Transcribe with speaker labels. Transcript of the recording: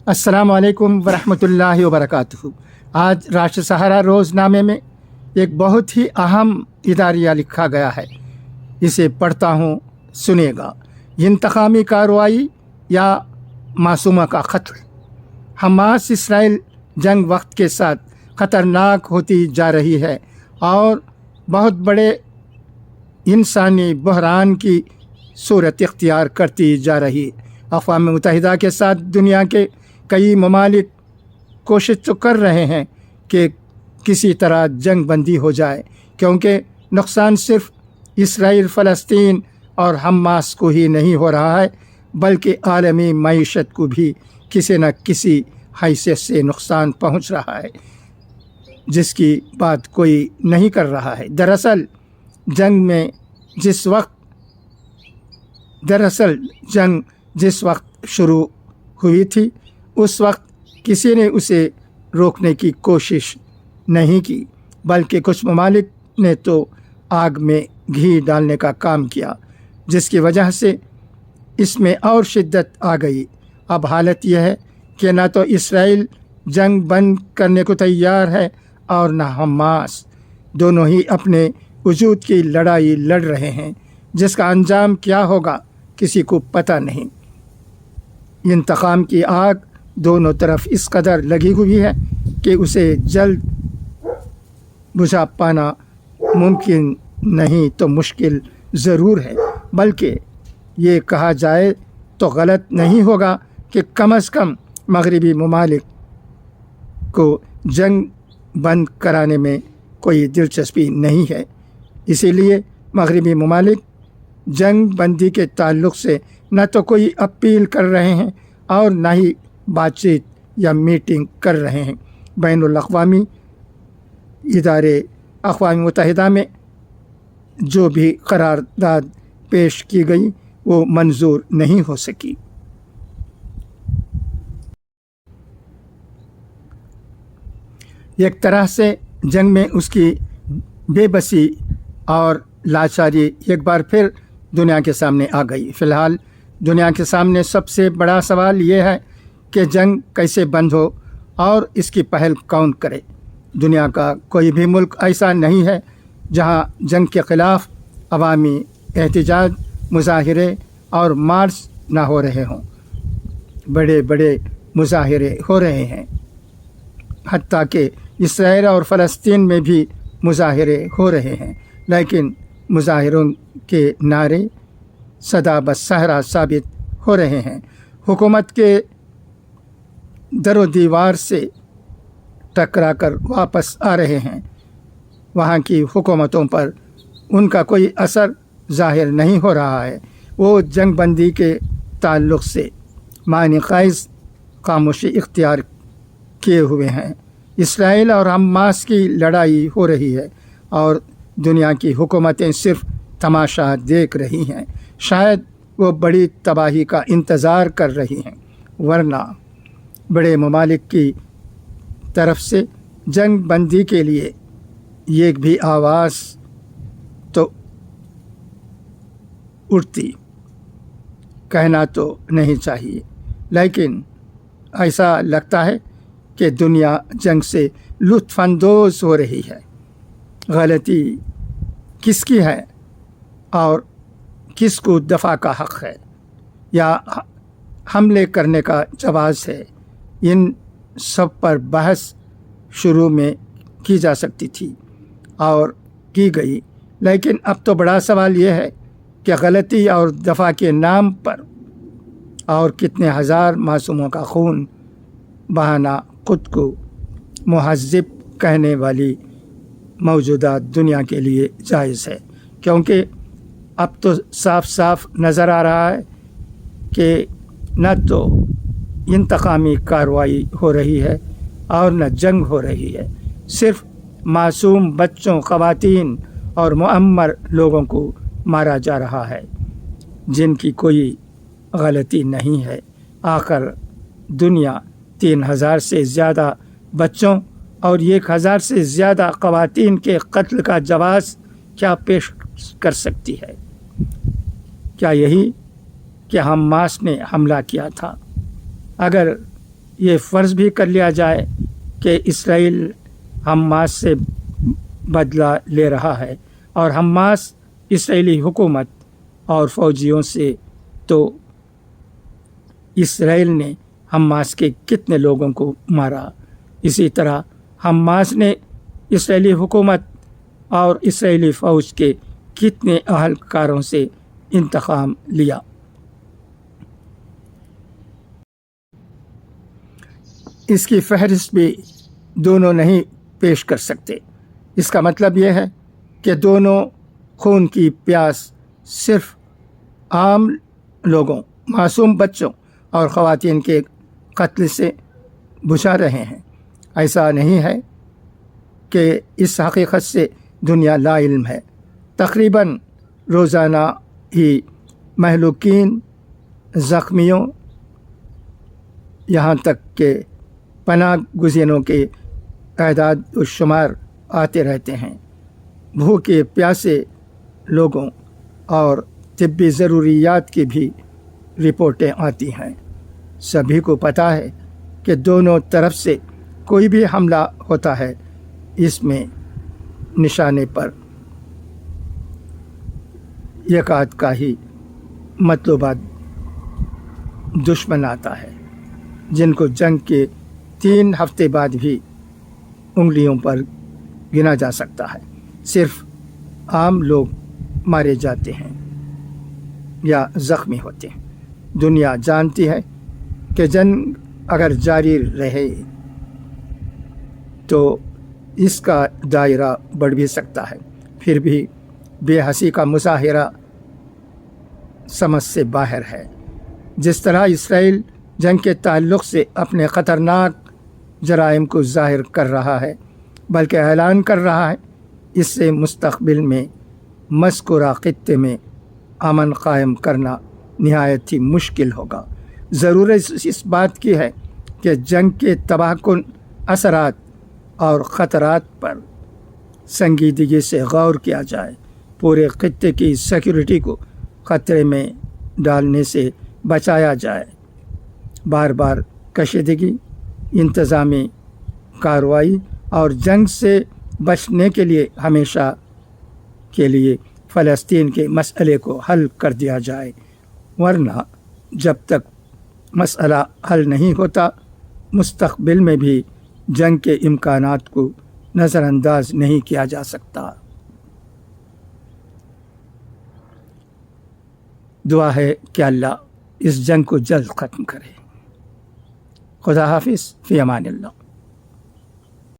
Speaker 1: अस्सलाम वालेकुम वरहमतुल्लाहि वबरकातुहू। आज राष्ट्र सहारा रोज़नामे में एक बहुत ही अहम इदारिया लिखा गया है, इसे पढ़ता हूँ, सुनिएगा। इंतकामी कार्रवाई या मासूमा का कत्ल। हमास इसराइल जंग वक्त के साथ ख़तरनाक होती जा रही है और बहुत बड़े इंसानी बहरान की सूरत इख्तियार करती जा रही। अक़वाम मुत्तहिदा के साथ दुनिया के कई ममालिक कोशिश तो कर रहे हैं कि किसी तरह जंग बंदी हो जाए, क्योंकि नुकसान सिर्फ इसराइल, फ़लस्तीन और हमास को ही नहीं हो रहा है, बल्कि आलमी मईशत को भी किसी न किसी हैसियत से नुकसान पहुंच रहा है, जिसकी बात कोई नहीं कर रहा है। दरअसल जंग जिस वक्त शुरू हुई थी, उस वक्त किसी ने उसे रोकने की कोशिश नहीं की, बल्कि कुछ ममालिक ने तो आग में घी डालने का काम किया, जिसकी वजह से इसमें और शिद्दत आ गई। अब हालत यह है कि न तो इसराइल जंग बंद करने को तैयार है और न हमास। दोनों ही अपने वजूद की लड़ाई लड़ रहे हैं, जिसका अंजाम क्या होगा किसी को पता नहीं। इंतकाम की आग दोनों तरफ इस कदर लगी हुई है कि उसे जल्द बुझा पाना मुमकिन नहीं तो मुश्किल ज़रूर है, बल्कि ये कहा जाए तो गलत नहीं होगा कि कम अज़ कम मगरिबी ममालिक को जंग बंद कराने में कोई दिलचस्पी नहीं है। इसीलिए मगरिबी ममालिक जंग बंदी के ताल्लुक़ से न तो कोई अपील कर रहे हैं और न ही बातचीत या मीटिंग कर रहे हैं। बैनुल अक़वामी इदारे अक़वाम मुत्तहिदा में जो भी करारदाद पेश की गई वो मंजूर नहीं हो सकी। एक तरह से जंग में उसकी बेबसी और लाचारी एक बार फिर दुनिया के सामने आ गई। फ़िलहाल दुनिया के सामने सबसे बड़ा सवाल ये है कि जंग कैसे बंद हो और इसकी पहल कौन करे। दुनिया का कोई भी मुल्क ऐसा नहीं है जहां जंग के ख़िलाफ़ अवामी एहतजाज, मुज़ाहिरे और मार्च ना हो रहे हों। बड़े बड़े मुज़ाहिरे हो रहे हैं, हत्ता कि इसराइल और फ़लस्तीन में भी मुज़ाहिरे हो रहे हैं, लेकिन मुज़ाहिरों के नारे सदा बसहरा साबित हो रहे हैं। हुकूमत के दरो दीवार से टकरा कर वापस आ रहे हैं। वहाँ की हुकूमतों पर उनका कोई असर ज़ाहिर नहीं हो रहा है। वो जंग बंदी के ताल्लुक़ से मानी क़ाइस खामोशी इख्तियार किए हुए हैं। इसराइल और हमास की लड़ाई हो रही है और दुनिया की हुकूमतें सिर्फ तमाशा देख रही हैं। शायद वो बड़ी तबाही का इंतज़ार कर रही हैं, वरना बड़े ममालिक की तरफ से जंग बंदी के लिए एक भी आवाज़ तो उठती, कहना तो नहीं चाहिए, लेकिन ऐसा लगता है कि दुनिया जंग से लुत्फ़अंदोज़ हो रही है। गलती किसकी है और किसको दफ़ा का हक़ है या हमले करने का जवाज़ है, इन सब पर बहस शुरू में की जा सकती थी और की गई, लेकिन अब तो बड़ा सवाल ये है कि गलती और दफ़ा के नाम पर और कितने हज़ार मासूमों का खून बहाना खुद को मुहज़्ज़िब कहने वाली मौजूदा दुनिया के लिए जायज़ है, क्योंकि अब तो साफ साफ नज़र आ रहा है कि न तो इंतकामी कार्रवाई हो रही है और न जंग हो रही है। सिर्फ मासूम बच्चों, ख़वातीन और मुअम्मर लोगों को मारा जा रहा है, जिनकी कोई गलती नहीं है। आखिर दुनिया 3000 से ज़्यादा बच्चों और 1000 से ज़्यादा ख़वातीन के कत्ल का जवाज़ क्या पेश कर सकती है? क्या यही कि हमास ने हमला किया था? अगर یہ فرض بھی کر لیا جائے کہ اسرائیل حماس سے بدلہ لے رہا ہے اور حماس اسرائیلی حکومت اور فوجیوں سے، تو اسرائیل نے حماس کے کتنے لوگوں کو مارا؟ اسی طرح حماس نے اسرائیلی حکومت اور اسرائیلی فوج کے کتنے اہلکاروں سے انتقام لیا؟ اس کی فہرست بھی دونوں نہیں پیش کر سکتے۔ اس کا مطلب یہ ہے کہ دونوں خون کی پیاس صرف عام لوگوں، معصوم بچوں اور خواتین کے قتل سے بجھا رہے ہیں۔ ایسا نہیں ہے کہ اس حقیقت سے دنیا لا علم ہے۔ تقریباً روزانہ ہی مہلوکین، زخمیوں، یہاں تک کہ پناہ گزینوں کے اعداد و شمار آتے رہتے ہیں۔ بھوکے پیاسے لوگوں اور طبی ضروریات کی بھی رپورٹیں آتی ہیں۔ سبھی کو پتہ ہے کہ دونوں طرف سے کوئی بھی حملہ ہوتا ہے، اس میں نشانے پر ایک آدھ کا ہی مطلوبہ دشمن آتا ہے، جن کو جنگ کے 3 ہفتے بعد بھی انگلیوں پر گنا جا سکتا ہے۔ صرف عام لوگ مارے جاتے ہیں یا زخمی ہوتے ہیں۔ دنیا جانتی ہے کہ جنگ اگر جاری رہے تو اس کا دائرہ بڑھ بھی سکتا ہے۔ پھر بھی بے حسی کا مظاہرہ سمجھ سے باہر ہے۔ جس طرح اسرائیل جنگ کے تعلق سے اپنے خطرناک جرائم کو ظاہر کر رہا ہے، بلکہ اعلان کر رہا ہے، اس سے مستقبل میں مذکورہ خطے میں امن قائم کرنا نہایت ہی مشکل ہوگا۔ ضرورت اس بات کی ہے کہ جنگ کے تباہ کن اثرات اور خطرات پر سنجیدگی سے غور کیا جائے۔ پورے خطے کی سیکورٹی کو خطرے میں ڈالنے سے بچایا جائے۔ بار بار کشیدگی، انتظامی کارروائی اور جنگ سے بچنے کے لیے ہمیشہ کے لیے فلسطین کے مسئلے کو حل کر دیا جائے، ورنہ جب تک مسئلہ حل نہیں ہوتا مستقبل میں بھی جنگ کے امکانات کو نظر انداز نہیں کیا جا سکتا۔ دعا ہے کہ اللہ اس جنگ کو جلد ختم کرے۔ خدا حافظ، فی امان اللہ۔